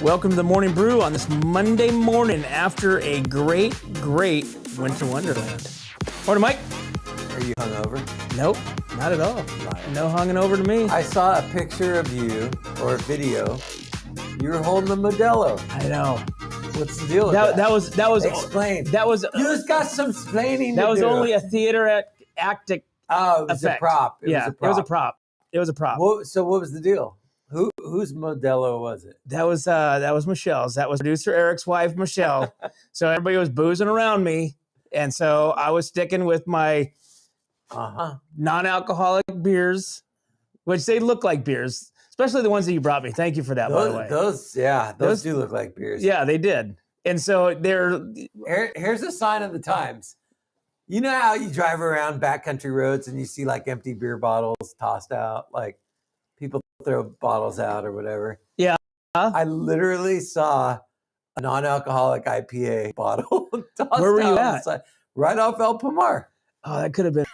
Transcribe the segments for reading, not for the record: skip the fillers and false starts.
Welcome to the Morning Brew on this Monday morning after a great winter wonderland. Morning, Mike. Are you hungover? Nope, not at all. Liar. No hunging over to me. I saw a picture of you or a video. You were holding a Modelo. I know. What's the deal with that? That was Explain. That was You just got some explaining that to was do. only a theater acting. Oh, it was effect. a prop. It was a prop. So what was the deal? Whose Modelo was it? That was Michelle's. That was producer Eric's wife, Michelle. So everybody was boozing around me, and so I was sticking with my non-alcoholic beers, which they look like beers, especially the ones that you brought me. Thank you for that, by the way. Those do look like beers. Yeah, they did. And so Here's a sign of the times. You know how you drive around backcountry roads and you see like empty beer bottles tossed out, like people throw bottles out or whatever. Yeah. I literally saw a non-alcoholic IPA bottle tossed Where were you out at? Right off El Pomar. Oh, that could have been.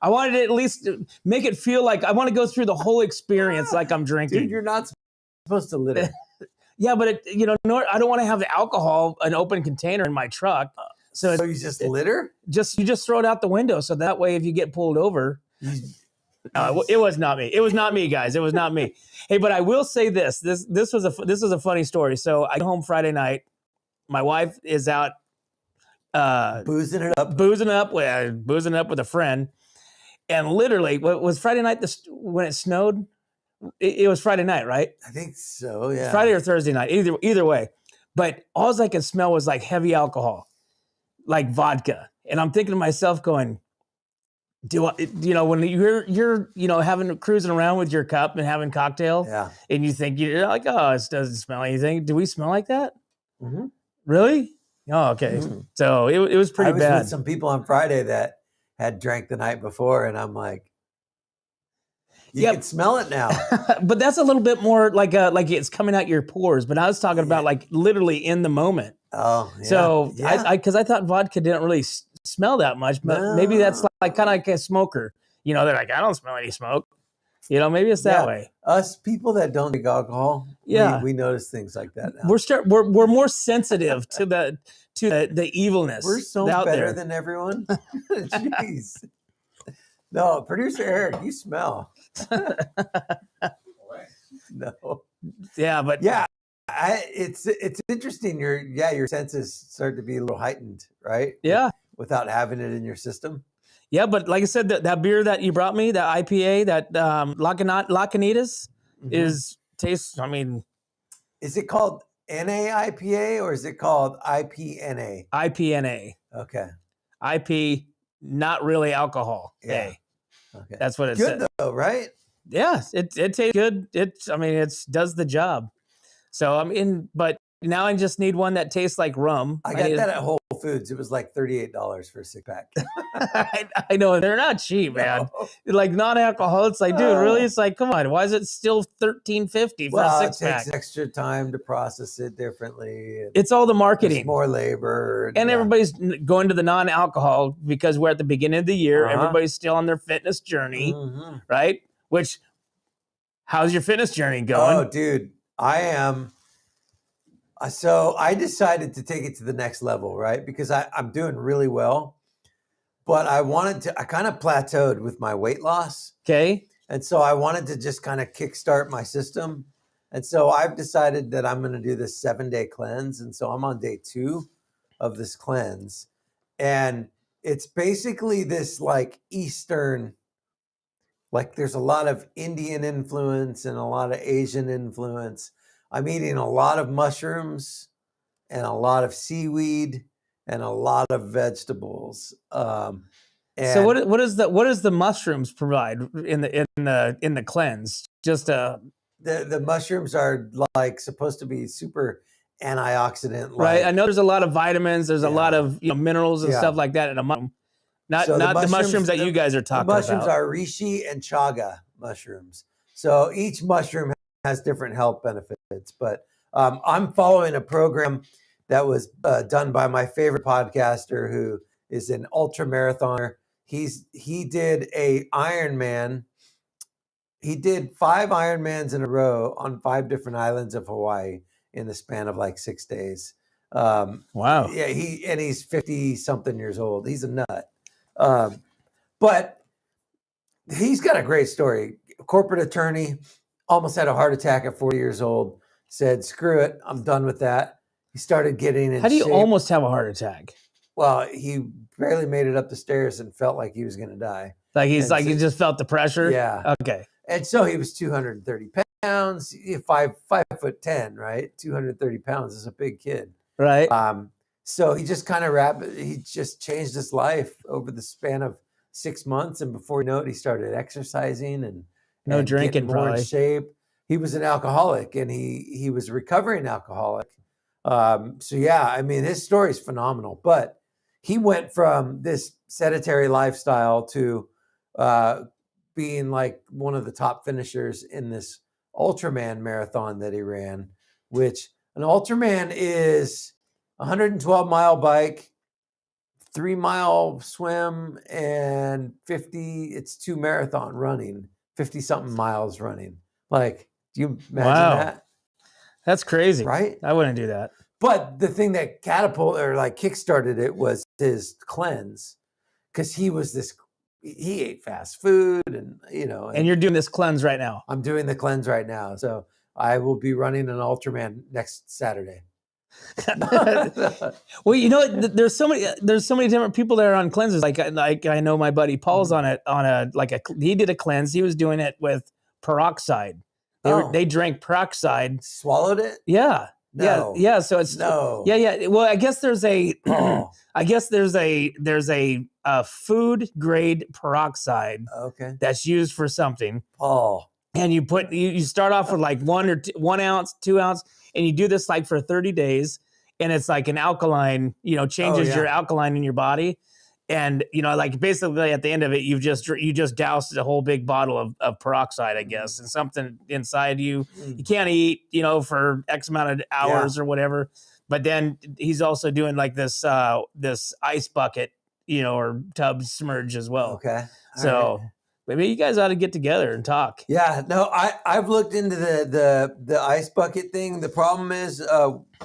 I wanted to at least make it feel like I want to go through the whole experience like I'm drinking. Dude, you're not supposed to litter. Yeah, but I don't want to have the alcohol, an open container in my truck. So you just litter? You just throw it out the window. So that way, if you get pulled over, it was not me. It was not me, guys. It was not me. Hey, but I will say this. This was a funny story. So I go home Friday night. My wife is out boozing it up with a friend, and literally, what was Friday night? When it snowed, it was Friday night, right? I think so. Yeah, Friday or Thursday night. Either way, but all I could smell was like heavy alcohol, like vodka, and I'm thinking to myself, going, when you're having cruising around with your cup and having cocktail, and you think you're like, oh, it doesn't smell anything. Do we smell like that? Mm-hmm. Really? Oh, okay. Mm-hmm. So it was pretty bad. I was with some people on Friday that had drank the night before, and I'm like, you can smell it now. But that's a little bit more like it's coming out your pores. But I was talking about like literally in the moment. Oh, yeah. So because I thought vodka didn't really smell that much, but maybe that's kind of like a smoker. They're like, I don't smell any smoke. Maybe it's that way. Us people that don't drink alcohol, we notice things like that now. We're more sensitive to the evilness. We're so out better there than everyone. Jeez. No, producer Eric, you smell. No. Yeah, but it's interesting. Your senses start to be a little heightened, right? Yeah. Without having it in your system. Yeah, but like I said, that beer that you brought me, that IPA, that Lacanitas, tastes. I mean, is it called NAIPA or is it called IPNA? IPNA. Okay. IP, not really alcohol. Yeah. Okay. That's what it good said. Though, right? Yeah, it tastes good. It does the job. So but now I just need one that tastes like rum. I got that at Whole Foods. It was like $38 for a 6-pack. I know they're not cheap, man. Like non-alcohol, it's like, dude, really? It's like, come on, why is it still $13.50 for a 6-pack? It takes extra time to process it differently. It's all the marketing, more labor, and everybody's going to the non-alcohol because we're at the beginning of the year. Everybody's still on their fitness journey, right? Which, how's your fitness journey going? Oh, dude, I am. So I decided to take it to the next level, right? Because I'm doing really well, but I kind of plateaued with my weight loss. Okay. And so I wanted to just kind of kickstart my system. And so I've decided that I'm going to do this 7-day cleanse. And so I'm on day 2 of this cleanse. And it's basically this like Eastern, like there's a lot of Indian influence and a lot of Asian influence. I'm eating a lot of mushrooms and a lot of seaweed and a lot of vegetables. So what does the mushrooms provide in the cleanse? Just the mushrooms are like supposed to be super antioxidant, right? I know there's a lot of vitamins. There's a lot of minerals and stuff like that in a mushroom. Not the mushrooms that you guys are talking about. The mushrooms are reishi and chaga mushrooms. So each mushroom has different health benefits, but I'm following a program that was done by my favorite podcaster who is an ultra marathoner. He did a Ironman he did 5 Ironmans in a row on 5 different islands of Hawaii in the span of like 6 days. Wow. Yeah, he's 50 something years old. He's a nut. But he's got a great story. Corporate attorney, almost had a heart attack at 40 years old, said, screw it, I'm done with that. He started getting in How do you shape. almost have a heart attack? Well, he barely made it up the stairs and felt like he was going to die. Like And so- he just felt the pressure? Yeah. Okay. And so he was 230 pounds, 5'10", right? 230 pounds is a big kid. Right. So he just kind of he just changed his life over the span of 6 months. And before you know it, he started exercising and drinking, getting more probably. in shape. He was an alcoholic and he was a recovering alcoholic. So yeah, I mean, his story is phenomenal, but he went from this sedentary lifestyle to being like one of the top finishers in this Ultraman marathon that he ran, which an Ultraman is 112-mile bike, 3-mile swim, and 50, it's 2 marathon running, 50 something miles running. Like, do you imagine that? That's crazy. Right? I wouldn't do that. But the thing that kickstarted it was his cleanse, because he ate fast food and, And you're doing this cleanse right now. I'm doing the cleanse right now. So I will be running an Ultraman next Saturday. Well, there's so many different people that are on cleanses. Like I know my buddy Paul's on he did a cleanse. He was doing it with peroxide. They drank peroxide. Swallowed it? Yeah. No. Yeah. So it's no. Yeah. Well, I guess there's a food grade peroxide. Okay. That's used for something. Oh. And you start off with like 1 ounce, 2 ounce, and you do this like for 30 days, and it's like an alkaline, changes your alkaline in your body. And, like basically at the end of it, you just doused a whole big bottle of peroxide, I guess, and something inside you. You can't eat, for X amount of hours or whatever. But then he's also doing like this ice bucket, or tub submerge as well. Okay. So maybe you guys ought to get together and talk. Yeah, no, I've looked into the ice bucket thing. The problem is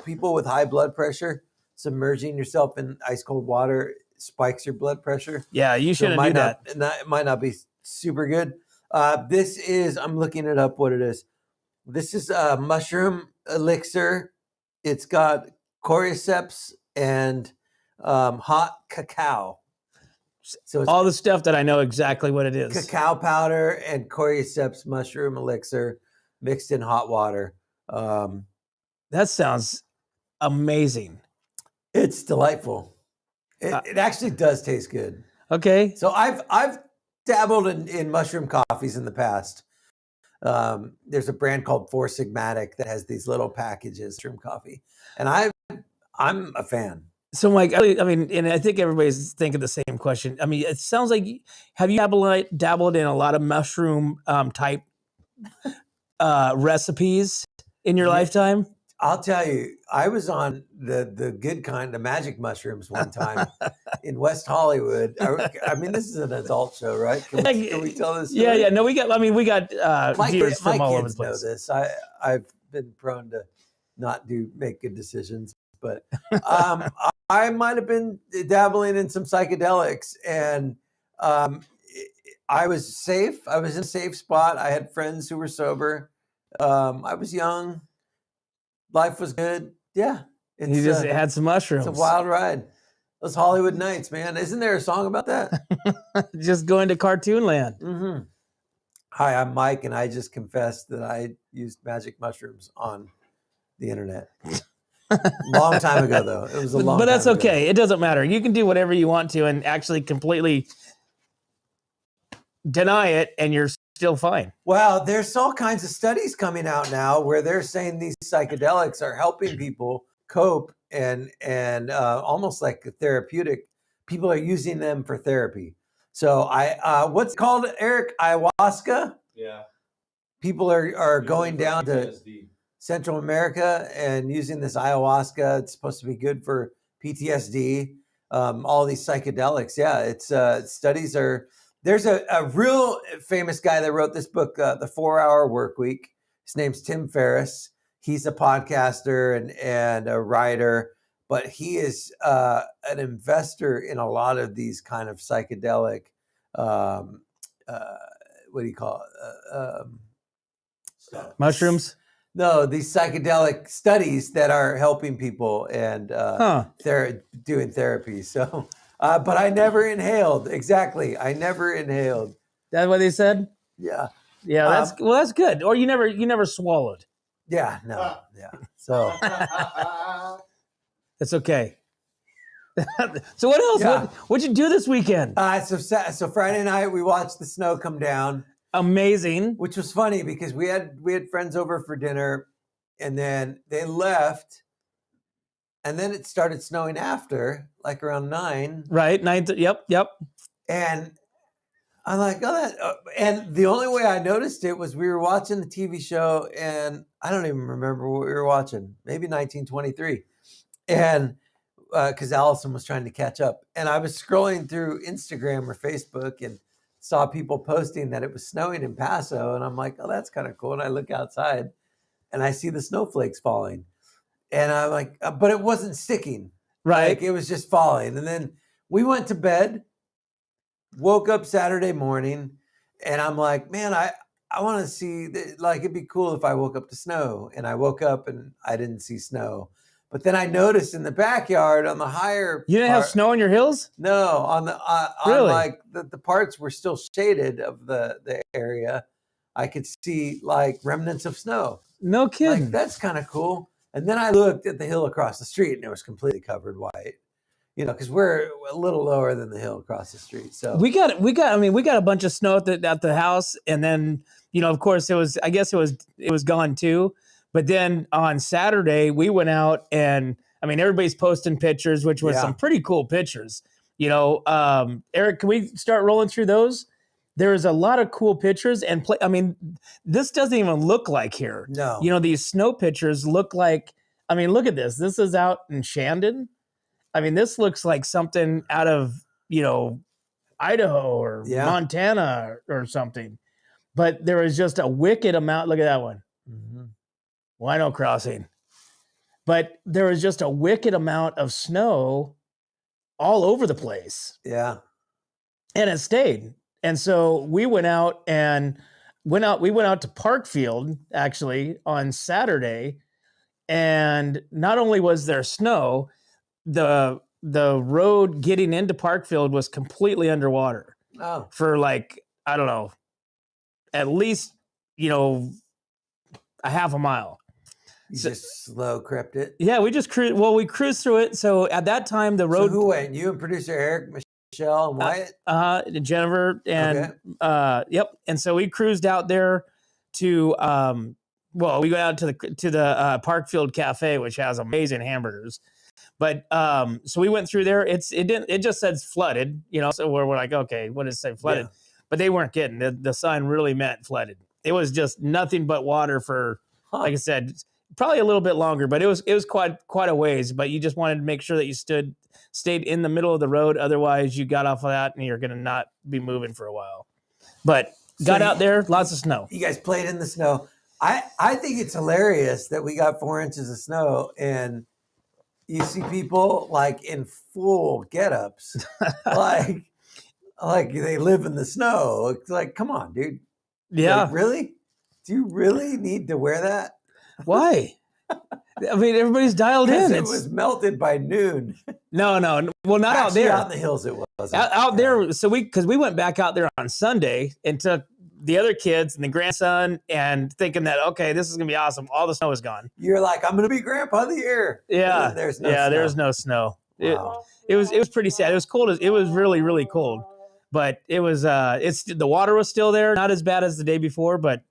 people with high blood pressure, submerging yourself in ice cold water spikes your blood pressure. Yeah, you shouldn't do that. It might not be super good. I'm looking it up what it is. This is a mushroom elixir. It's got cordyceps and hot cacao. So it's all the stuff that I know exactly what it is. Cacao powder and cordyceps mushroom elixir mixed in hot water. That sounds amazing. It's delightful. It actually does taste good. Okay. So I've dabbled in mushroom coffees in the past. There's a brand called Four Sigmatic that has these little packages, mushroom coffee, and I'm a fan. So, Mike, I mean, and I think everybody's thinking the same question. I mean, it sounds like, have you dabbled in a lot of mushroom type recipes in your lifetime? I'll tell you, I was on the good kind, the magic mushrooms one time in West Hollywood. I mean, this is an adult show, right? Can we tell this story? Yeah. No, we got viewers from all over the place. My kids know this. I've been prone to not make good decisions, but I might have been dabbling in some psychedelics, and I was safe. I was in a safe spot. I had friends who were sober. I was young. Life was good. Yeah. You just had some mushrooms. It's a wild ride. Those Hollywood nights, man. Isn't there a song about that? Just going to cartoon land. Mm-hmm. Hi, I'm Mike, and I just confessed that I used magic mushrooms on the internet. Long time ago, though. It was a long time ago. But that's okay. It doesn't matter. You can do whatever you want to and actually completely deny it, and you're still fine. Well, there's all kinds of studies coming out now where they're saying these psychedelics are helping people cope and almost like a therapeutic. People are using them for therapy. So what's it called, Eric? Ayahuasca? Yeah. People are going down to Central America and using this ayahuasca. It's supposed to be good for PTSD. All these psychedelics. Yeah, it's studies are there's a real famous guy that wrote this book, The 4 Hour Work Week. His name's Tim Ferriss. He's a podcaster and a writer, but he is an investor in a lot of these kind of psychedelic, what do you call it? Mushrooms? No, these psychedelic studies that are helping people and they're doing therapy. So, but I never inhaled. Exactly. I never inhaled. That's what they said? Yeah. Yeah, that's good. Or you never swallowed. Yeah, no. Yeah. So it's okay. So what else? Yeah. What'd you do this weekend? So Friday night we watched the snow come down. Amazing. Which was funny because we had friends over for dinner and then they left and then it started snowing after, like around 9. Right. 9. Yep. And I'm like, and the only way I noticed it was we were watching the TV show and I don't even remember what we were watching, maybe 1923. And because Allison was trying to catch up. And I was scrolling through Instagram or Facebook and saw people posting that it was snowing in Paso. And I'm like, oh, that's kind of cool. And I look outside and I see the snowflakes falling. And I'm like, but it wasn't sticking. Right. Like, it was just falling. And then we went to bed, woke up Saturday morning, and I'm like, man, I want to see, like, it'd be cool if I woke up to snow. And I woke up and I didn't see snow. But then I noticed in the backyard on the higher You didn't have snow on your hills? No, on the Really? on like the parts were still shaded of the area. I could see like remnants of snow. No kidding. Like, that's kind of cool. And then I looked at the hill across the street and it was completely covered white. You know, because we're a little lower than the hill across the street. So we got a bunch of snow at the house, and then, you know, of course it was gone too. But then on Saturday we went out and everybody's posting pictures, which was some pretty cool pictures. You know, Eric, can we start rolling through those? There's a lot of cool pictures and this doesn't even look like here. No. You know, these snow pictures look like, look at this. This is out in Shandon. This looks like something out of, you know, Idaho or Montana or something. But there is just a wicked amount. Look at that one. Mm-hmm. Wino Crossing. But there was just a wicked amount of snow all over the place. Yeah. And it stayed. And so we went out to Parkfield actually on Saturday. And not only was there snow, the road getting into Parkfield was completely underwater. Oh. For like, I don't know, at least, you know, a half a mile. You just slow crept it? Yeah, we just cruised. Well, we cruised through it. So at that time, the road. So who went? You and producer Eric, Michelle, and Wyatt? Jennifer, and yep. And so we cruised out there to we went out to the Parkfield Cafe, which has amazing hamburgers. But so we went through there. It just says flooded, you know. So we're like, okay, what does it say flooded? Yeah. But they weren't kidding. The sign really meant flooded. It was just nothing but water for, like I said, probably a little bit longer, but it was quite a ways. But you just wanted to make sure that you stayed in the middle of the road. Otherwise, you got off of that and you're going to not be moving for a while. But got out there, lots of snow. You guys played in the snow. I think it's hilarious that we got 4 inches of snow and you see people like in full get-ups, like they live in the snow. It's like, come on, dude. Yeah. Like, really? Do you really need to wear that? Why? Everybody's dialed in. It was melted by noon. No. Well, not Actually, out there. Out in the hills, it was. Out there. So because we went back out there on Sunday and took the other kids and the grandson and thinking that, okay, this is going to be awesome. All the snow is gone. You're like, I'm going to be grandpa of the year. Yeah. There's no snow. There's no snow. Wow. It was pretty sad. It was cold. It was really, really cold. But it was the water was still there, not as bad as the day before, but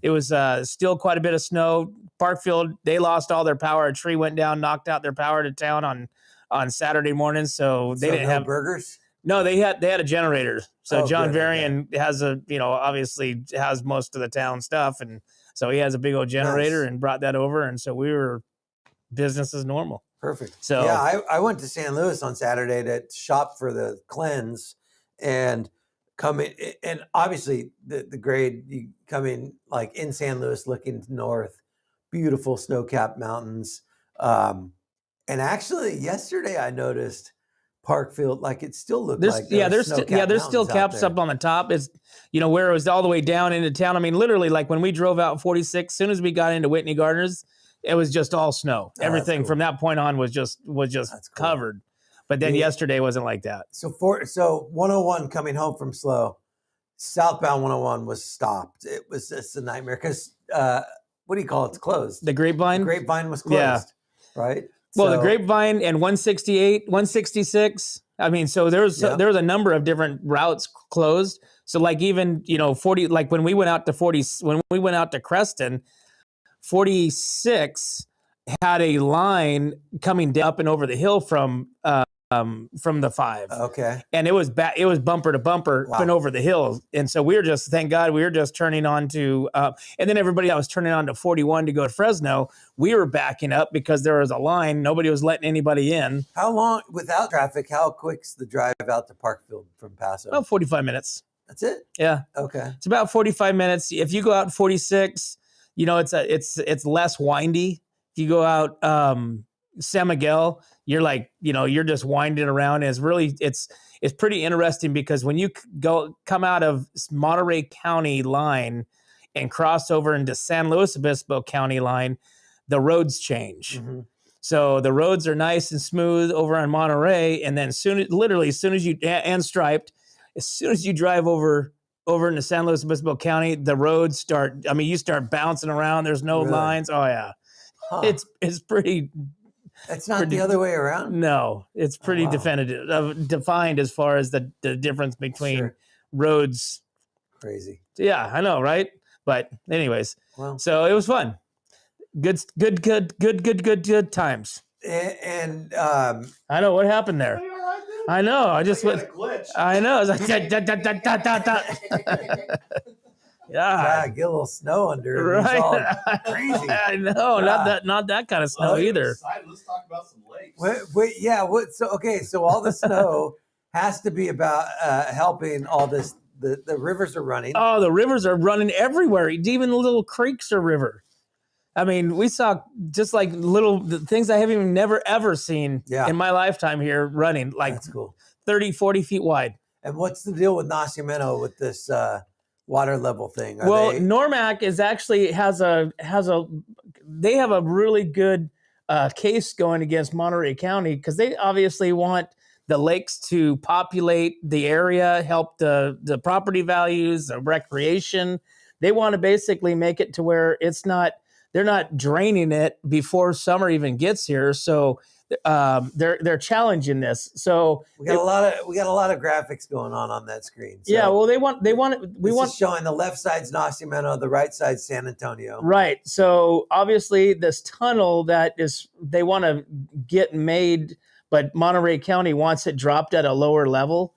it was still quite a bit of snow. Parkfield, they lost all their power. A tree went down, knocked out their power to town on Saturday morning. So they didn't have burgers. No, they had a generator. So John good, Varian has obviously has most of the town stuff, and so he has a big old generator and brought that over, and so we were business as normal. Perfect. So yeah, I went to San Luis on Saturday to shop for the cleanse. And coming, and obviously the grade, you come in like in San Luis looking north, beautiful snow-capped mountains. And actually yesterday I noticed Parkfield, like it still looked like there were snow-capped there's still mountains out caps there. up on the top. It's, you know, where it was all the way down into town. I mean, literally, like when we drove out 46, as soon as we got into Whitney Gardens, it was just all snow. Oh, Everything cool. from that point on was just That's cool. covered. But then yesterday wasn't like that. So 101 coming home from Slow, southbound 101 was stopped. It was just a nightmare because what do you call it? It's closed. The Grapevine? The Grapevine was closed, Yeah. right? Well, So- the Grapevine and 168, 166. I mean, so there was a number of different routes closed. So like even, you know, 40, like when we went out to Creston, 46 had a line coming up and over the hill from the 5. Okay. And it was bumper to bumper up and over the hill. And so thank God we were just turning on to, and then everybody that was turning on to 41 to go to Fresno, we were backing up because there was a line. Nobody was letting anybody in. How long, without traffic, how quick's the drive out to Parkfield from Paso? About 45 minutes. That's it? Yeah. Okay. It's about 45 minutes. If you go out 46, you know, it's less windy. If you go out San Miguel, you're like, you know, you're just winding around. And it's pretty interesting because when you come out of Monterey County line and cross over into San Luis Obispo County line, the roads change. Mm-hmm. So the roads are nice and smooth over on Monterey, and then and striped, as soon as you drive over into San Luis Obispo County, the roads you start bouncing around. There's no lines. Oh yeah. Huh. It's pretty. It's not the other way around? No, it's pretty defined as far as the difference between roads. Crazy. Yeah, I know, right? But anyways, so it was fun. Good times. And I know what happened there. I know. I just went. I know. It was like yeah, get a little snow under it. It's all crazy. I know. Not that kind of snow either. Let's talk about some lakes. So all the snow has to be about helping all this. The rivers are running. Oh, the rivers are running everywhere. Even the little creeks are river. I mean, we saw just like little things I haven't never ever seen in my lifetime here running, like that's cool. 30, 40 feet wide. And what's the deal with Nacimiento with this water level thing? Normac is actually they have a really good case going against Monterey County because they obviously want the lakes to populate the area, help the property values, the recreation. They want to basically make it to where they're not draining it before summer even gets here. So they're challenging this. So we got a lot of graphics going on that screen. So yeah, well, we want showing the left side's Nacimiento, the right side's San Antonio. Right. So obviously this tunnel they want to get made, but Monterey County wants it dropped at a lower level,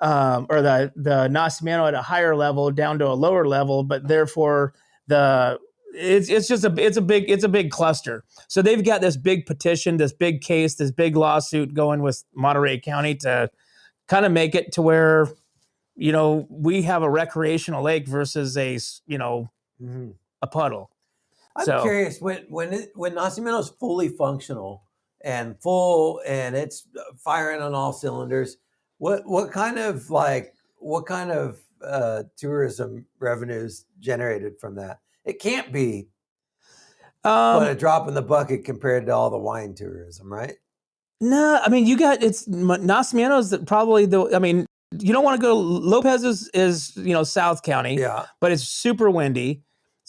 or the Nacimiento at a higher level down to a lower level, but therefore it's a big cluster. So they've got this big petition, this big case, this big lawsuit going with Monterey County to kind of make it to where, you know, we have a recreational lake versus a puddle. I'm curious when Nacimiento's fully functional and it's firing on all cylinders, what kind of tourism revenues generated from that? It can't be but a drop in the bucket compared to all the wine tourism, right? No, I mean, Nacimiento's probably you don't want to go, Lopez is South County, but it's super windy.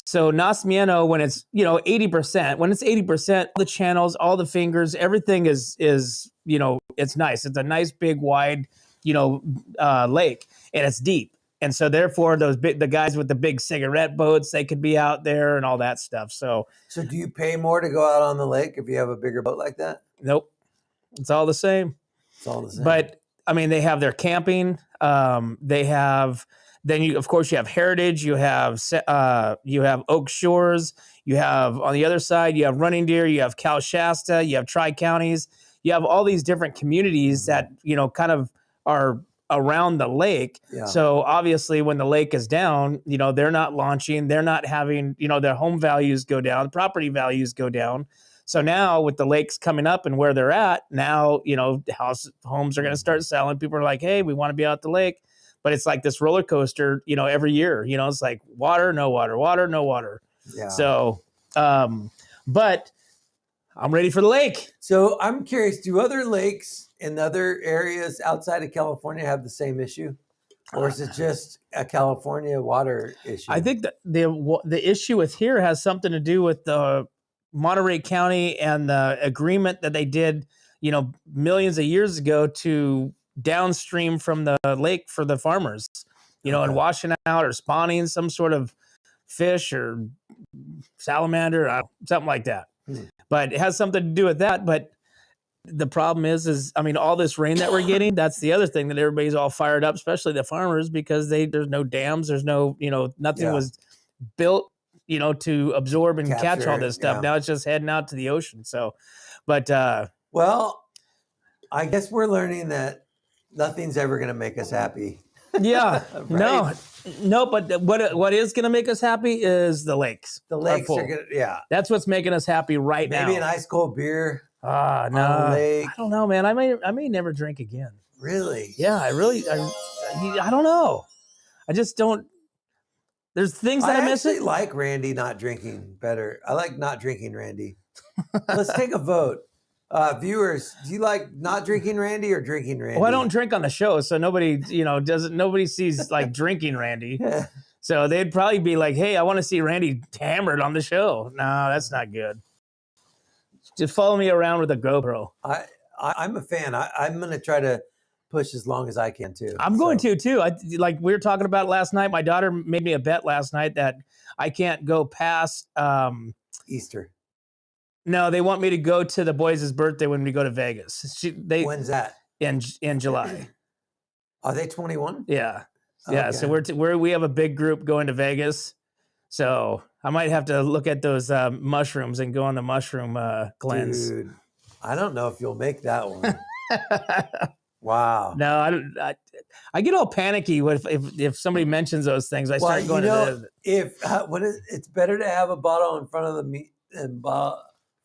So Nacimiento, when it's, 80%, the channels, all the fingers, everything is it's nice. It's a nice, big, wide, lake, and it's deep. And so therefore the guys with the big cigarette boats, they could be out there and all that stuff. So do you pay more to go out on the lake if you have a bigger boat like that? Nope. It's all the same. It's all the same. But I mean, they have their camping. They have, then you have Heritage, you have Oak Shores, you have on the other side, you have Running Deer, you have Cal Shasta, you have Tri-Counties, you have all these different communities that, kind of are around the lake. Yeah. So obviously when the lake is down, they're not launching, they're not having, their home values go down, property values go down. So now with the lakes coming up and where they're at, now, homes are going to start selling. People are like, hey, we want to be out the lake. But it's like this roller coaster, every year, it's like water, no water, water, no water. Yeah. So, but I'm ready for the lake. So I'm curious, do other lakes in other areas outside of California have the same issue? Or is it just a California water issue? I think that the issue with here has something to do with the Monterey County and the agreement that they did, millions of years ago to downstream from the lake for the farmers, and washing out or spawning some sort of fish or salamander, something like that. But it has something to do with that. But the problem is all this rain that we're getting, that's the other thing that everybody's all fired up, especially the farmers, because there's no dams, there's no, nothing was built, to absorb and catch all this stuff. Now it's just heading out to the ocean. So, but, well, I guess we're learning that nothing's ever going to make us happy. Yeah, Right? no, but what is going to make us happy is the lakes. The lakes are going to, That's what's making us happy right now. Maybe an ice cold beer. No, on a lake. I don't know, man. I may never drink again. Really? Yeah, I don't know. I just don't. There's things that I miss. I like Randy not drinking better. I like not drinking Randy. Let's take a vote. Viewers, do you like not drinking Randy or drinking Randy? Well, I don't drink on the show, so nobody, nobody sees like drinking Randy. So they'd probably be like, "Hey, I want to see Randy hammered on the show." No, that's not good. Just follow me around with a GoPro. I'm a fan. I'm going to try to push as long as I can too. I'm going to too. Like we were talking about last night. My daughter made me a bet last night that I can't go past Easter. No, they want me to go to the boys' birthday when we go to Vegas. When's that? In July. Are they 21? Yeah. Yeah. Okay. So we have a big group going to Vegas. So I might have to look at those mushrooms and go on the mushroom cleanse. Dude, I don't know if you'll make that one. Wow. No, I don't. I get all panicky if somebody mentions those things. I start going to it's better to have a bottle in front of the meat and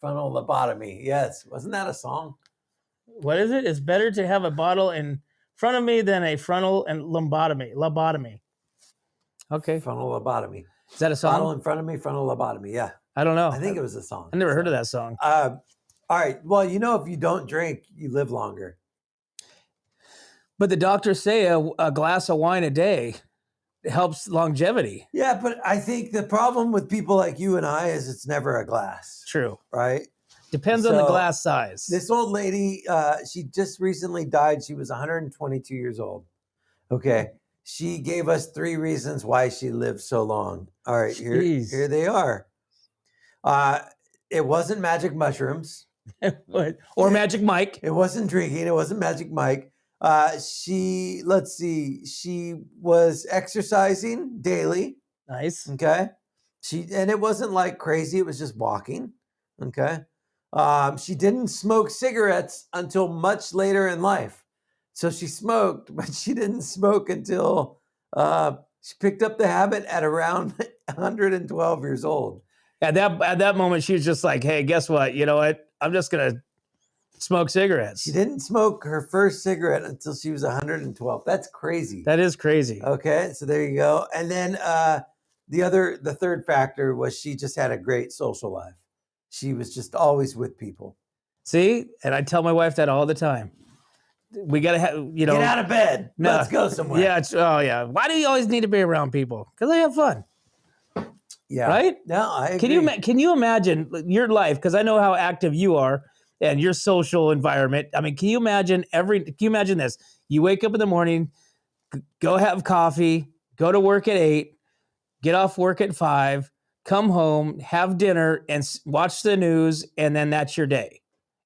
frontal lobotomy. Yes. Wasn't that a song? What is it? It's better to have a bottle in front of me than a frontal and lobotomy. Okay. Frontal lobotomy. Is that a song? Bottle in front of me, frontal lobotomy. Yeah. I don't know. I think it was a song. I never heard of that song. All right. Well, if you don't drink, you live longer. But the doctors say a glass of wine a day helps longevity. Yeah, but I think the problem with people like you and I is it's never a glass. True. Right? Depends on the glass size. This old lady, she just recently died. She was 122 years old. Okay. She gave us 3 reasons why she lived so long. All right, here they are. It wasn't magic mushrooms. Or Magic Mike. It wasn't drinking. It wasn't Magic Mike. She was exercising daily. Nice. Okay. And it wasn't like crazy. It was just walking. Okay. She didn't smoke cigarettes until much later in life. So she smoked, but she didn't smoke until she picked up the habit at around 112 years old. At that moment, she was just like, "Hey, guess what? You know what? I'm just gonna smoke cigarettes." She didn't smoke her first cigarette until she was 112. That's crazy. That is crazy. Okay, so there you go. And then the third factor was she just had a great social life. She was just always with people. See, and I tell my wife that all the time. We gotta have, get out of bed. No, let's go somewhere. Yeah. Why do you always need to be around people? Because I have fun. Yeah. Right? No, I agree. Can you imagine your life? Because I know how active you are and your social environment. I mean, can you imagine this? You wake up in the morning, go have coffee, go to work at 8, get off work at 5, come home, have dinner, and watch the news, and then that's your day.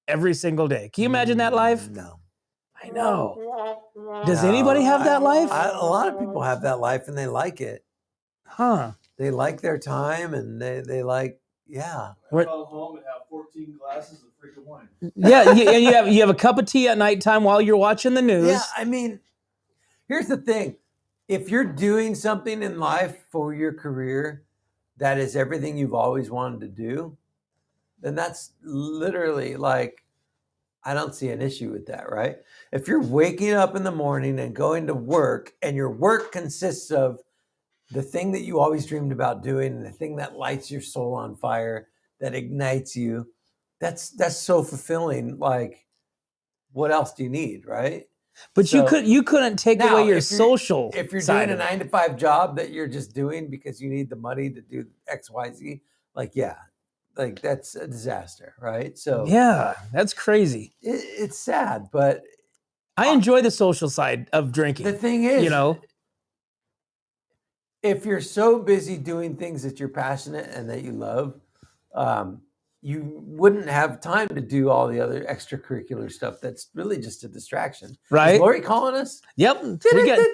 Every single day. Can you imagine that life? No. I know. Does anybody have that life? A lot of people have that life, and they like it. Huh. They like their time, and they like, yeah. I go home and have 14 glasses of freaking wine. Yeah, and you have a cup of tea at nighttime while you're watching the news. Yeah, I mean, Here's the thing. If you're doing something in life for your career that is everything you've always wanted to do, then that's literally like, I don't see an issue with that, right? If you're waking up in the morning and going to work, and your work consists of the thing that you always dreamed about doing, and the thing that lights your soul on fire, that ignites you, that's so fulfilling. Like, what else do you need, right? But you couldn't take now, away your social if you're side doing a of it. 9-to-5 job that you're just doing because you need the money to do XYZ, like, yeah, like that's a disaster, right? So Yeah, that's crazy. it's sad, but I enjoy the social side of drinking. the thing is, you know, if you're so busy doing things that you're passionate and that you love, you wouldn't have time to do all the other extracurricular stuff that's really just a distraction. right? Is Lori calling us? Yep. We got. All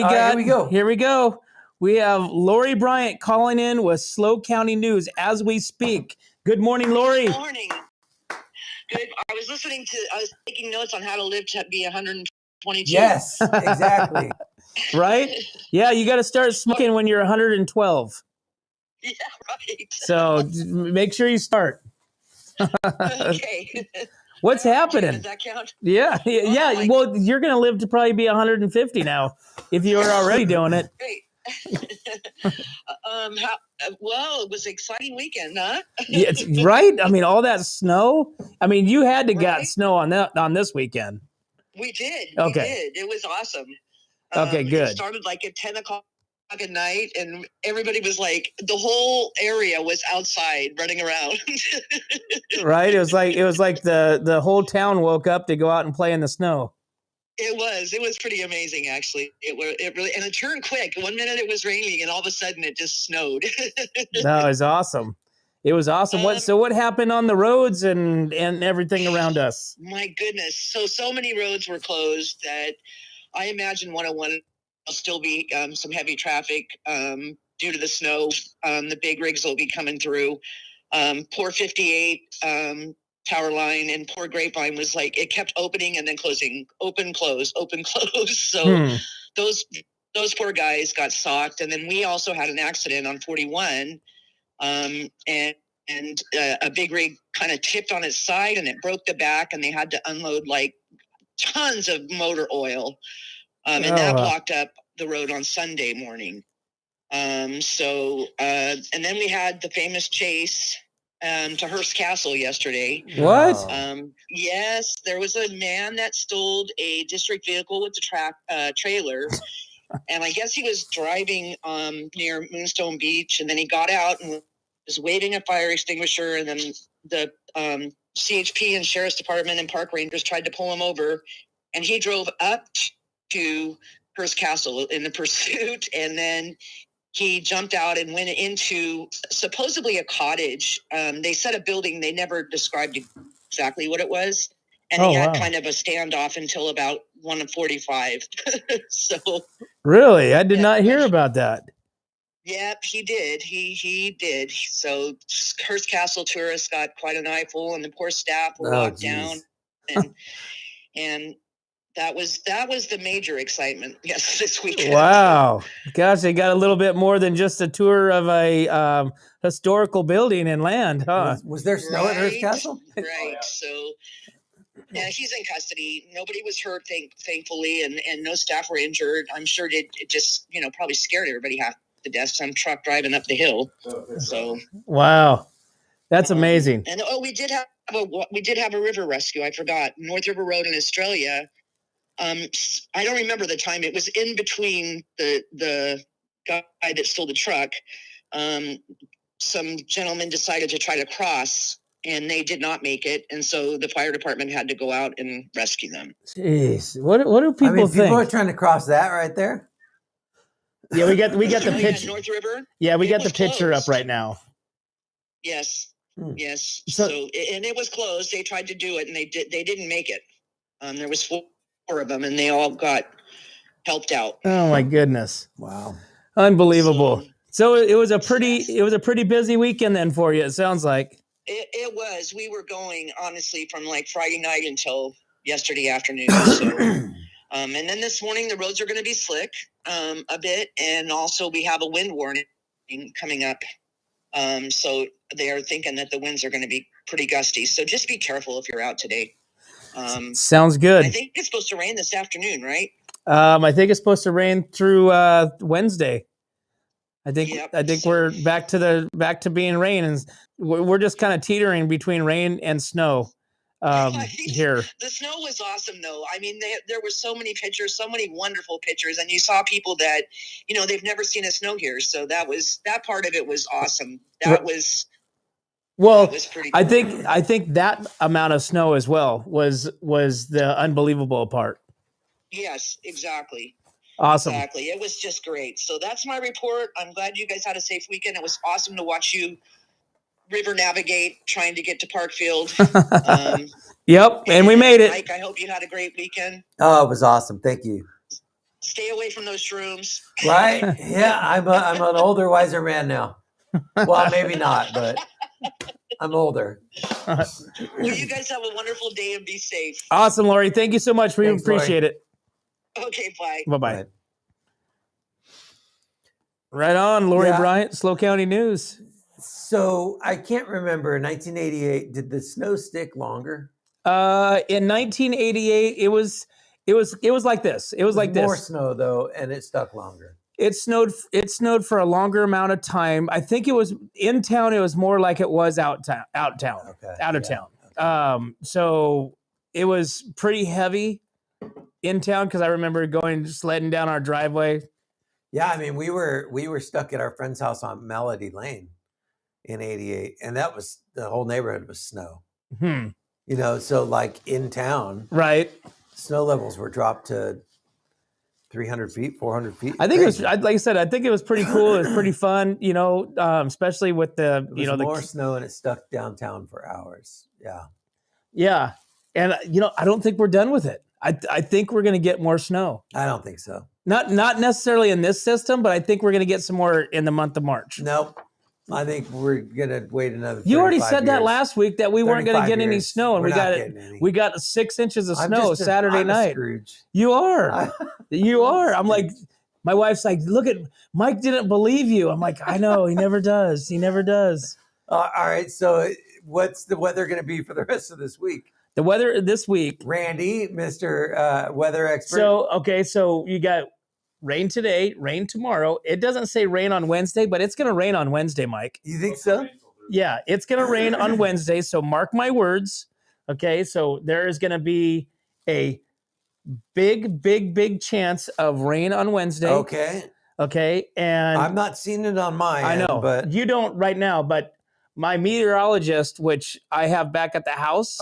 right, here we go. Here we go. We have Lori Bryant calling in with Slow County News as we speak. Good morning, Lori. Good morning. Good. I was taking notes on how to live to be 122. Yes, exactly. Right? Yeah, you got to start smoking when you're 112. Yeah, right. So make sure you start. Okay. What's happening? Does that count? Yeah. Like, well, you're going to live to probably be 150 now if you were already doing it. Great. Well, it was an exciting weekend, huh? Yeah, right? I mean, all that snow. I mean, you had to get Right. snow on this weekend. We did. Okay. We did. It was awesome. Okay, good. It started like at 10 o'clock at night, and everybody was like, the whole area was outside running around. Right? It was like the whole town woke up to go out and play in the snow. It was pretty amazing, actually. It really, and it turned quick. 1 minute it was raining, and all of a sudden it just snowed. That was awesome. It was awesome. What happened on the roads and everything around us? My goodness. So many roads were closed that I imagine 101 will still be some heavy traffic due to the snow. The big rigs will be coming through. Poor 58 Tower Line and poor Grapevine was like, it kept opening and then closing, open, close, open, close. So those poor guys got socked. And then we also had an accident on 41 and a big rig kind of tipped on its side and it broke the back, and they had to unload like tons of motor oil. And that blocked up the road on Sunday morning. And then we had the famous chase to Hearst Castle yesterday. What? Yes, there was a man that stole a district vehicle with the trailer. And I guess he was driving near Moonstone Beach, and then he got out and was waving a fire extinguisher, and then the CHP and Sheriff's Department and Park Rangers tried to pull him over, and he drove up to Hearst Castle in the pursuit, and then he jumped out and went into supposedly a cottage. They said a building. They never described exactly what it was. And he had kind of a standoff until about 1:45. So really, I did not hear about that. Yep, he did. He did. So Hearst Castle tourists got quite an eyeful, and the poor staff were locked down. And that was the major excitement. Yes, this weekend. Wow, gosh, they got a little bit more than just a tour of a historical building and land, huh? Was there snow at Hearst Castle? Right. Oh, yeah. So. Yeah, he's in custody. Nobody was hurt, thankfully, and no staff were injured. I'm sure it just, probably scared everybody half to death. Some truck driving up the hill. So wow, that's amazing. And we did have a river rescue. I forgot. North River Road in Australia. I don't remember the time. It was in between the guy that stole the truck. Some gentlemen decided to try to cross, and they did not make it, and so the fire department had to go out and rescue them. Jeez, what do people think? People are trying to cross that right there. Yeah, we got the picture. North River. Yeah, we got the picture up right now. Yes, yes. So and it was closed. They tried to do it, and they didn't make it. There was four of them, and they all got helped out. Oh my goodness! Wow, unbelievable. So it was a pretty busy weekend then for you. It sounds like. It was. We were going, honestly, from like Friday night until yesterday afternoon. So And then this morning, the roads are going to be slick a bit. And also we have a wind warning coming up. So they are thinking that the winds are going to be pretty gusty. So just be careful if you're out today. Sounds good. I think it's supposed to rain this afternoon, right? I think it's supposed to rain through Wednesday. I think Yep, we're back to being rain, and we're just kind of teetering between rain and snow here. The snow was awesome, though. I mean, there were so many pictures, so many wonderful pictures, and you saw people that, they've never seen a snow here. So that part of it was awesome. That was pretty cool. I think that amount of snow as well was the unbelievable part. Yes, exactly. Awesome. Exactly. It was just great. So that's my report. I'm glad you guys had a safe weekend. It was awesome to watch you river navigate trying to get to Parkfield. Yep, and we made it. Mike, I hope you had a great weekend. Oh, it was awesome. Thank you. Stay away from those shrooms. Right? Yeah, I'm an older, wiser man now. Well, maybe not, but I'm older. Well, you guys have a wonderful day and be safe. Awesome, Lori. Thank you so much. We appreciate it. Okay, bye. Bye-bye. Right. Right on, Lori Bryant, Slow County News. So I can't remember. 1988. Did the snow stick longer? In 1988, it was like this. It was like more this. Snow though, and it stuck longer. It snowed for a longer amount of time. I think it was in town. It was more like it was out of town. Okay. So it was pretty heavy in town because I remember going sledding down our driveway. Yeah, I mean we were stuck at our friend's house on Melody Lane in '88, and that was the whole neighborhood was snow. So like in town, right? Snow levels were dropped to 300 feet, 400 feet. I think it was, like I said, I think it was pretty cool. It was pretty fun, especially with the, more snow and it stuck downtown for hours. Yeah. Yeah. And, I don't think we're done with it. I think we're going to get more snow. I don't think so. Not necessarily in this system, but I think we're going to get some more in the month of March. Nope. I think we're going to wait another 35 You already said years. that last week that we weren't going to get any snow, and we got 6 inches of snow Saturday night. Scrooge. You are. You are. I'm like, my wife's like, look at Mike didn't believe you. I'm like, I know, he never does. He never does. All right. So what's the weather going to be for the rest of this week? The weather this week. Randy, Mr. Weather expert. So you got rain today, rain tomorrow. It doesn't say rain on Wednesday, but it's going to rain on Wednesday, Mike. You think so? Yeah, it's going to rain on Wednesday. So mark my words. Okay, so there is going to be a big chance of rain on Wednesday. Okay, and I'm not seeing it on my end. I know, but you don't right now. But my meteorologist, which I have back at the house,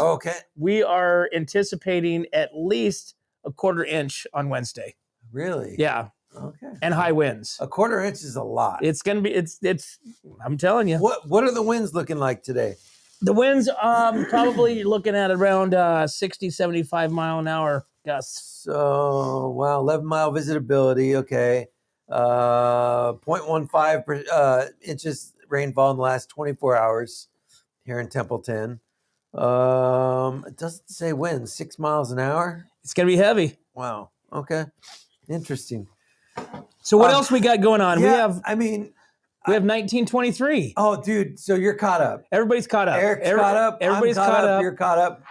we are anticipating at least a 1/4 inch on Wednesday. Really? Yeah. Okay. And high winds. A 1/4 inch is a lot. It's gonna be. It's. I'm telling you. What are the winds looking like today? The winds, probably looking at around 60, 75 mile an hour gusts. So, wow, 11-mile visibility. Okay. 0.15 inches rainfall in the last 24 hours here in Templeton. It doesn't say wind, 6 miles an hour. It's going to be heavy. Wow. Okay. Interesting. So what else we got going on? Yeah, We have 1923. Oh, dude. So you're caught up. Everybody's caught up. Eric's caught up. Everybody's caught up. You're caught up.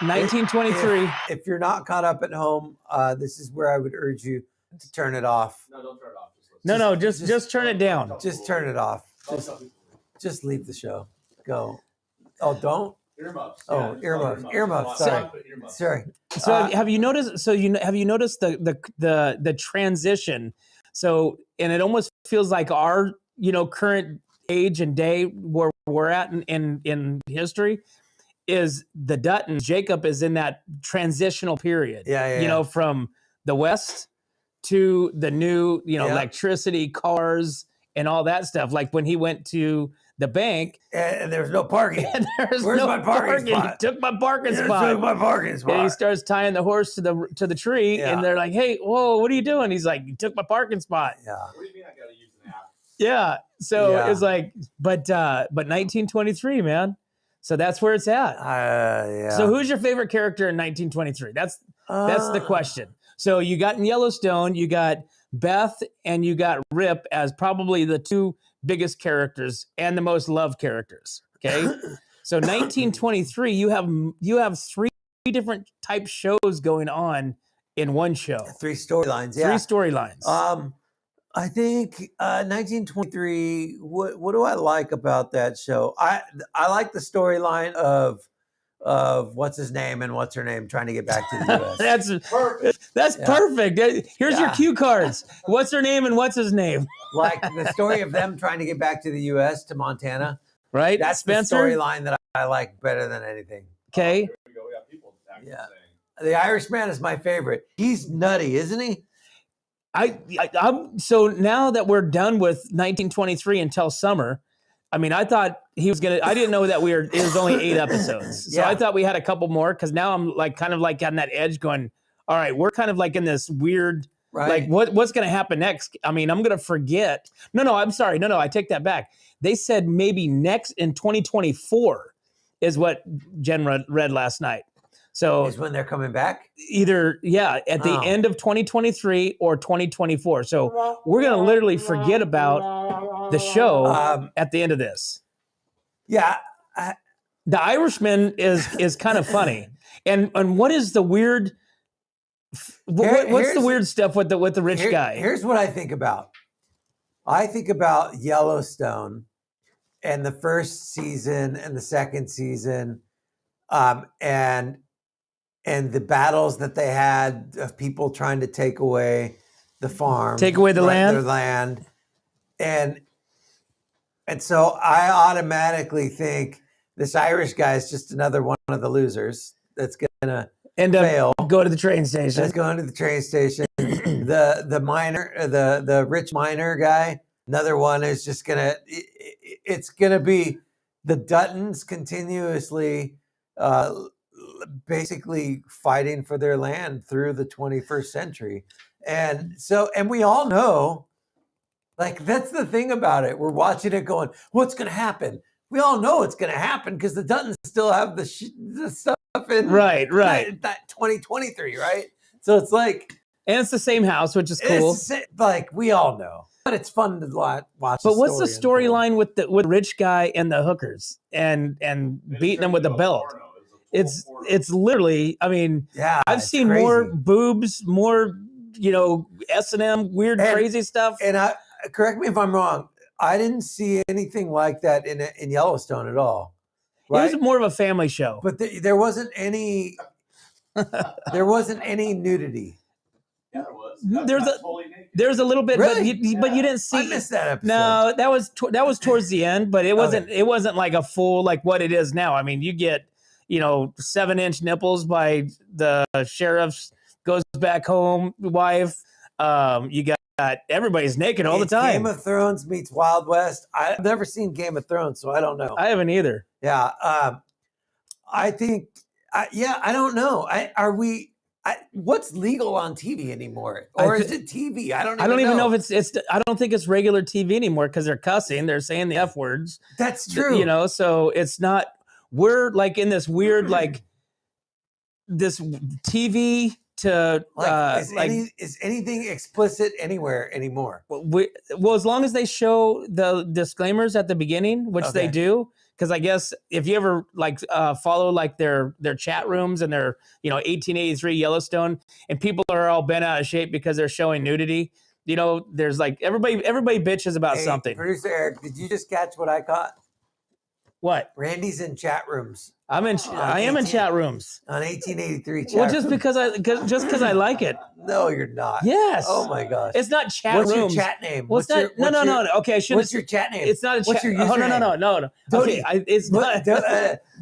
1923. If you're not caught up at home, this is where I would urge you to turn it off. No, don't turn it off. Just turn it down. Just turn it off. Just leave the show. Go. Oh, don't? Earmuffs. Oh, earmuffs. Sorry. So have you noticed? Have you noticed the transition? So, and it almost feels like our current age and day where we're at in history is the Duttons. Jacob is in that transitional period. Yeah. From the West to the new electricity, cars, and all that stuff. Like when he went to the bank, and there's no parking. Where's my parking spot? He took my parking spot. And he starts tying the horse to the tree, and they're like, "Hey, whoa, what are you doing?" He's like, "You took my parking spot." Yeah. What do you mean I gotta use an app? Yeah. So it's like, but 1923, man. So that's where it's at. Yeah. So who's your favorite character in 1923? That's the question. So you got in Yellowstone, you got Beth and you got Rip as probably the two biggest characters and the most loved characters. Okay. So 1923, you have three different type shows going on in one show. 3 storylines. Three Yeah. storylines. I think 1923. What do I like about that show? I like the storyline of what's his name and what's her name trying to get back to the U.S. That's Yeah. perfect. Here's your Yeah. cue cards. What's her name and what's his name? Like the story of them trying to get back to the U.S. to Montana. Right? That's Spencer. the storyline that I like better than anything. Okay. Here we go. We got people actually Yeah. saying. The Irishman is my favorite. He's nutty, isn't he? I'm so now that we're done with 1923 until summer. I mean, I thought he was gonna. I didn't know that it was only 8 episodes. So Yeah. I thought we had a couple more because now I'm like kind of like on that edge, going, all right, we're kind of like in this weird, Right. like what's gonna happen next? I mean, I'm gonna forget. No, I'm sorry. No, I take that back. They said maybe next in 2024 is what Jen read last night. So Is when they're coming back. either at the Oh. end of 2023 or 2024. So we're gonna literally forget about the show at the end of this. Yeah. The Irishman is kind of funny. And what is the weird? What's the weird stuff with the rich guy? Here's what I think about. I think about Yellowstone and the first season and the second season, and the battles that they had of people trying to take away the farm, Take away the land? their land, and so I automatically think this Irish guy is just another one of the losers that's gonna End up fail. go to the train station. That's going to the train station. the miner, the rich miner guy, another one is just gonna. It's gonna be the Duttons continuously, basically fighting for their land through the 21st century, and we all know, like that's the thing about it. We're watching it, going, "What's gonna happen?" We all know it's gonna happen because the Duttons still have the stuff in Right. that 2023, right? So it's like, And it's the same house, which is cool. like we all know, but it's fun to watch. But what's the story unfold. storyline with the rich guy and the hookers and beating them with a belt? It's literally. I mean, Yeah, I've it's seen crazy. more boobs, more S&M, weird, And- crazy stuff. And correct me if I'm wrong. I didn't see anything like that in Yellowstone at all. Right? It was more of a family show. But there wasn't any. There wasn't any nudity. Yeah, there was. There's That's a- totally naked. There's a little bit, Really? but you didn't see. I missed that episode. No, that was towards the end, but it wasn't. Okay. It wasn't like a full like what it is now. I mean, you get 7-inch nipples by the sheriff's goes back home wife. You got everybody's naked all the It's time. Game of Thrones meets Wild West. I've never seen Game of Thrones, so I don't know. I haven't either. Yeah, I think. I don't know. What's legal on TV anymore, or is it TV? I don't even know if it's. I don't think it's regular TV anymore because they're cussing. They're saying the F words. That's true. So it's not. We're like in this weird this TV to is anything explicit anywhere anymore? well, as long as they show the disclaimers at the beginning, which they Okay. do, because I guess if you ever follow like their chat rooms and their 1883 Yellowstone, and people are all bent out of shape because they're showing nudity. There's like everybody bitches about Hey, something. Producer Eric, did you just catch what I caught? What? Randy's in chat rooms I am in chat rooms. on 1883 chat. Well, just rooms. because I like it. No, you're not. Yes. Oh my gosh. It's not chat What's rooms. your chat name? Well, it's not. No. Okay, I should. What's your chat name? It's not a What's chat. your Oh username? no. Dodie. Okay, it's not.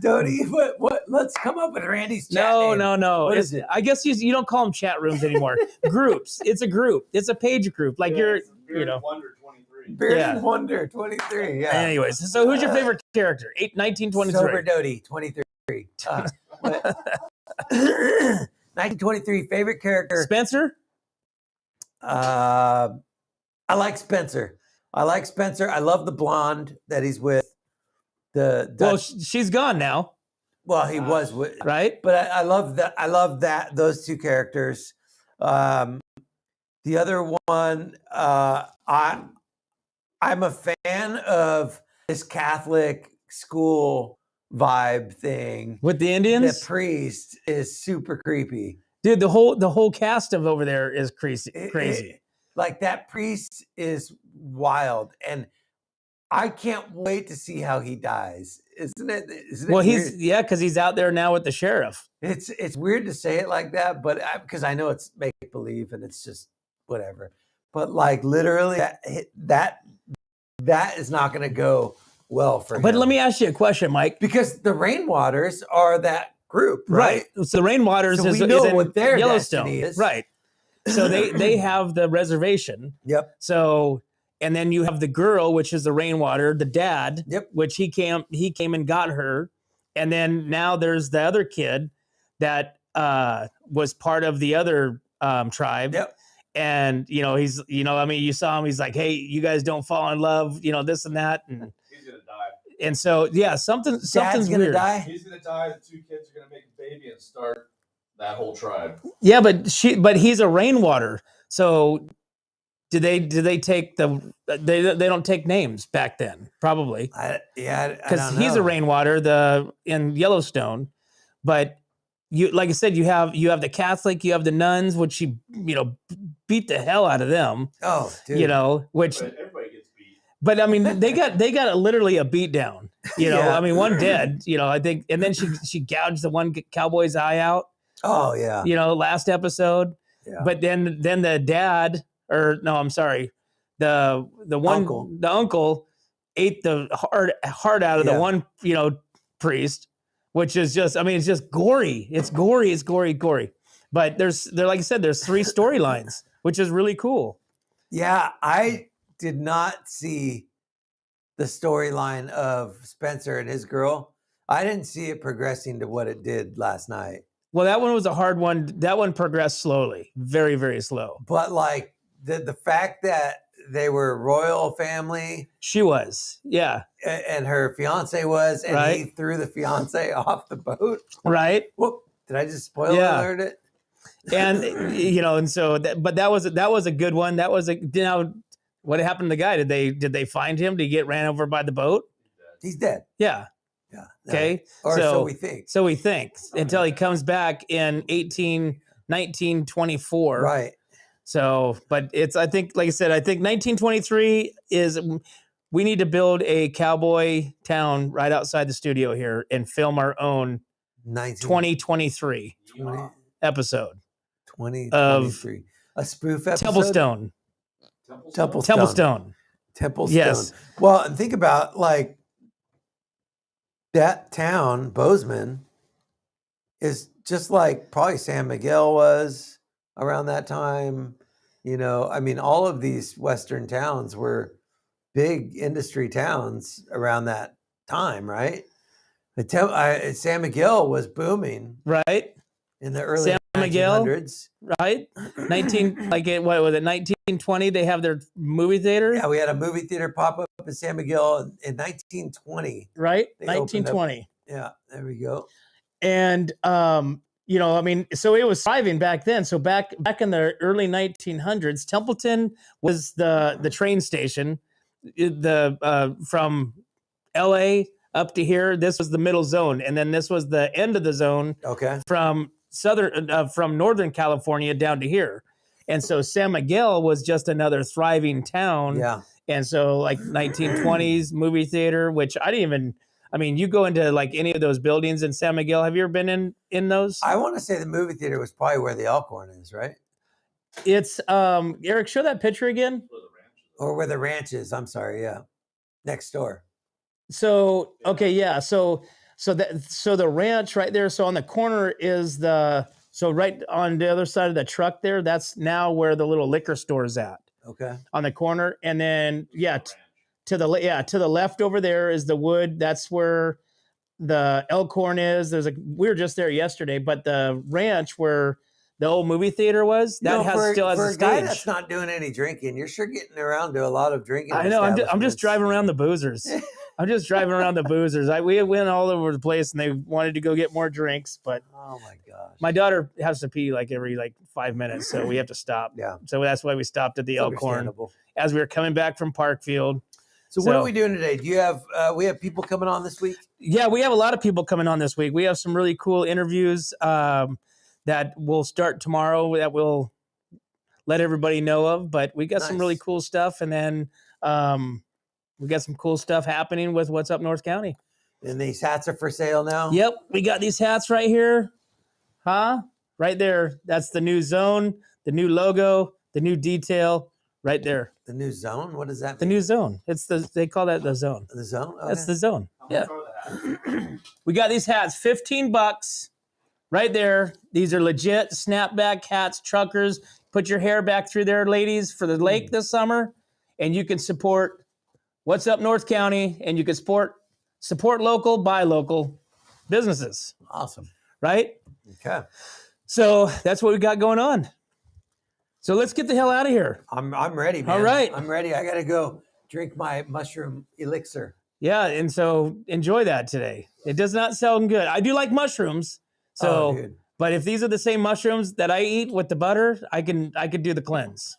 Dodie, what? Let's come up with Randy's chat name. No. What is it? I guess you don't call them chat rooms anymore. Groups. It's a group. It's a page group. Like Yeah, you're. it's Beard and Wonder 23. Beard Yeah. and Wonder 23. Yeah. Anyways, so who's your favorite character? 1923. Sober Dodie 23. What? 1923 favorite character. Spencer. I like Spencer. I love the blonde that he's with. Well, she's gone now, he was with, right? but I love that. Those two characters. The other one, I'm a fan of this Catholic school vibe thing. With the The Indians, priest is super creepy. dude, the whole cast of over there is crazy. Like that priest is wild, and I can't wait to see how he dies. Isn't it? Well, weird? because he's out there now with the sheriff. It's weird to say it like that, but because I know it's make believe and it's just whatever. But like literally, that is not going to go well for him. But let me ask you a question, Mike. because the Rainwaters are that group, right? So the Rainwaters So we is know in what their Yellowstone, destiny is. right? So they have the reservation. Yep. So and then you have the girl, which is the Rainwater, the dad, Yep. which he came and got her, and then now there's the other kid that was part of the other tribe. Yep. And he's I mean, you saw him. He's like, hey, you guys don't fall in love, this and that, and He's gonna die. and so yeah, something's Dad's gonna weird. die. He's gonna die. The two kids are gonna make a baby and start that whole tribe. Yeah, but he's a Rainwater. So did they take they don't take names back then, probably. Because He's a Rainwater in Yellowstone. But you, like I said, you have the Catholic, you have the nuns, which she beat the hell out of them. Oh, dude. Which But everybody gets beat. but I mean they got literally a beat down. Yeah. I mean, one dead, I think, and then she gouged the one cowboy's eye out. Oh yeah. Last episode. Yeah. But then the dad, or no, I'm sorry, the one the uncle ate the heart out of the one priest, which is just, I mean, it's just gory. It's gory. But like I said, there's 3 storylines, which is really cool. Yeah, I did not see the storyline of Spencer and his girl. I didn't see it progressing to what it did last night. Well, that one was a hard one. That one progressed slowly, very, very slow. But like the fact that they were a royal family. She was, yeah. And her fiance was, and right. he threw the fiance off the boat. Right. Whoop. Did I just spoil alert it? And and so but that was a good one. That was now what happened to the guy? Did they find him? Did he get ran over by the boat? He's dead. Yeah. Yeah. Okay. Or so we think. So we think until he comes back in 1924. Right. So, but I think, like I said, I think 1923 is, we need to build a cowboy town right outside the studio here and film our own 2023 episode. 2023. A spoof episode? Templestone. Yes. Well, and think about like that town, Bozeman, is just like probably San Miguel was around that time. I mean, all of these Western towns were big industry towns around that time, right? San Miguel was booming, right, in the early 1900s, right? 1920? They have their movie theater. Yeah, we had a movie theater pop up in San Miguel in 1920. Right, 1920. Yeah, there we go. And I mean, so it was thriving back then. So back in the early 1900s, Templeton was the train station. From LA up to here, this was the middle zone, and then this was the end of the zone. Okay. From Northern California down to here, and so San Miguel was just another thriving town. Yeah. And so like 1920s movie theater, which I didn't even. I mean, you go into like any of those buildings in San Miguel. Have you ever been in those? I want to say the movie theater was probably where the Elkhorn is, right? It's Eric, show that picture again. Or where the ranch is. I'm sorry, yeah. Next door. So okay, yeah. So the ranch right there. So on the corner is right on the other side of the truck there. That's now where the little liquor store is at. Okay. On the corner, and then to the left over there is the wood. That's where the Elkhorn is. We were just there yesterday, but the ranch where the old movie theater was, still has a stage. Guy that's not doing any drinking, you're sure getting around to a lot of drinking. I know. I'm just driving around the boozers. I'm just driving around the boozers. We went all over the place, and they wanted to go get more drinks, but Oh my gosh. my daughter has to pee like every 5 minutes, so we have to stop. Yeah. So that's why we stopped at the It's Elkhorn understandable. as we were coming back from Parkfield. So what are we doing today? Do you have we have people coming on this week? Yeah, we have a lot of people coming on this week. We have some really cool interviews that will start tomorrow that we'll let everybody know of. But we got some really cool stuff, and then we got some cool stuff happening with What's Up North County. And these hats are for sale now? Yep, we got these hats right here. Huh? Right there. That's the new zone, the new logo, the new detail right there. The new zone? What does that mean? The new zone. They call that the zone. The zone? Okay. That's the zone. Yeah. We got these hats, $15 right there. These are legit snapback hats, truckers. Put your hair back through there, ladies, for the lake this summer, and you can support What's Up North County, and you can support local, buy local businesses. Awesome. Right? Okay. So that's what we got going on. So let's get the hell out of here. I'm ready, man. All right. I'm ready. I gotta go drink my mushroom elixir. Yeah, and so enjoy that today. It does not sound good. I do like mushrooms. So but if these are the same mushrooms that I eat with the butter, I could do the cleanse.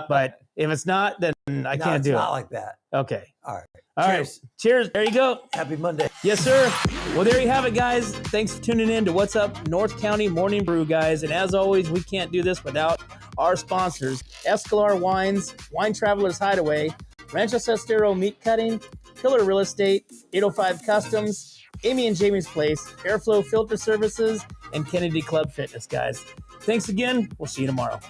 But if it's not, then I can't do it. It's not like that. Okay. All right. All right. Cheers. There you go. Happy Monday. Yes, sir. Well, there you have it, guys. Thanks for tuning in to What's Up North County Morning Brew, guys. And as always, we can't do this without our sponsors, Escalar Wines, Wine Travelers Hideaway, Rancho Sestero Meat Cutting, Pillar Real Estate, 805 Customs, Amy and Jamie's Place, Airflow Filter Services, and Kennedy Club Fitness, guys. Thanks again. We'll see you tomorrow.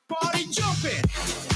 Party jumping.